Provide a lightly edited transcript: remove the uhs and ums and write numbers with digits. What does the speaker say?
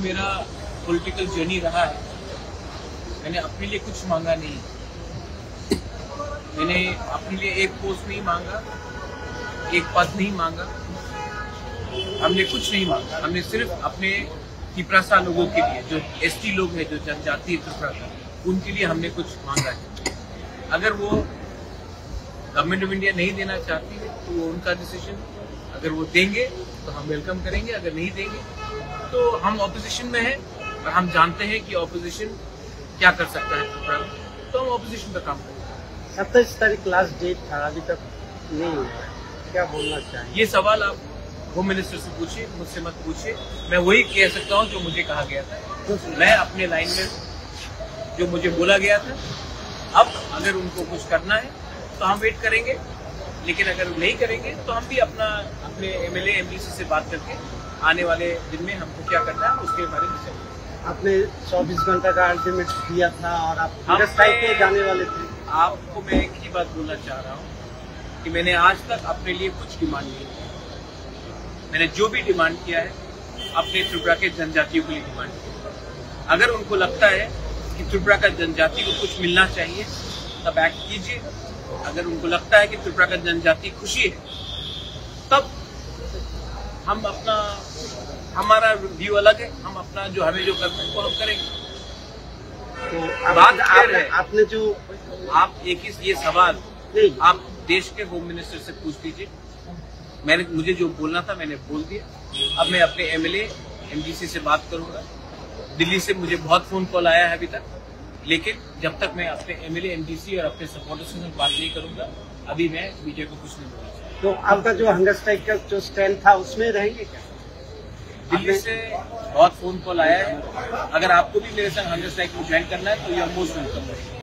मेरा political journey रहा है। मैंने अपने लिए कुछ मांगा नहीं, मैंने अपने लिए एक पोस्ट नहीं मांगा, एक पद नहीं मांगा, हमने कुछ नहीं मांगा। हमने सिर्फ अपने तिपरासा लोगों के लिए, जो एसटी लोग हैं, जो जनजातीय तिपरासा, उनके लिए हमने कुछ मांगा है। अगर वो गवर्नमेंट ऑफ इंडिया नहीं देना चाहती है तो वो उनका डिसीजन। अगर वो देंगे तो हम वेलकम करेंगे, अगर नहीं देंगे तो हम ऑपोजिशन में हैं और हम जानते हैं कि ऑपोजिशन क्या कर सकता है, तो हम ऑपोजिशन पर काम करेंगे। 27 तारीख लास्ट डेट था, अभी तक नहीं हुआ, क्या बोलना चाहिए? ये सवाल आप होम मिनिस्टर से पूछिए, मुझसे मत पूछिए। मैं वही कह सकता हूँ जो मुझे कहा गया था। मैं अपने लाइन में जो मुझे बोला गया था, अब अगर उनको कुछ करना है तो हम वेट करेंगे, लेकिन अगर नहीं करेंगे तो हम भी अपने एमएलए एमडीसी से बात करके आने वाले दिन में हमको क्या करना है उसके बारे में चलेंगे। आपने 24 घंटा का अल्टीमेट दिया था और आप स्ट्राइक पे जाने वाले थे। आपको मैं एक ही बात बोलना चाह रहा हूँ कि मैंने आज तक अपने लिए कुछ डिमांड नहीं किया। मैंने जो भी डिमांड किया है अपने त्रिपुरा के जनजातियों के लिए डिमांड किया। अगर उनको लगता है कि त्रिपुरा का जनजाति को कुछ मिलना चाहिए तब एक्ट कीजिए। अगर उनको लगता है कि त्रिपुरा का जनजाति खुशी है तब हम हमारा व्यू अलग है, हम अपना जो हमें जो करना है वो हम करेंगे। तो बात क्लियर है। आपने जो आप एक ही ये सवाल नहीं, आप देश के होम मिनिस्टर से पूछ लीजिए। मुझे जो बोलना था मैंने बोल दिया। अब मैं अपने एमएलए एमडीसी से बात करूंगा। दिल्ली से मुझे बहुत फोन कॉल आया है अभी तक, लेकिन जब तक मैं अपने एमएलए एमडीसी और अपने सपोर्टर्स से बात नहीं करूंगा, अभी मैं बीजेपी को कुछ नहीं बोलूंगा। तो आपका जो हंगर स्ट्राइक का जो स्टैंड था उसमें रहेंगे क्या? दिल्ली से बहुत फोन कॉल आया है। अगर आपको भी मेरे संग हंगर स्ट्राइक में ज्वाइन करना है तो यू आर मोस्ट वेलकम।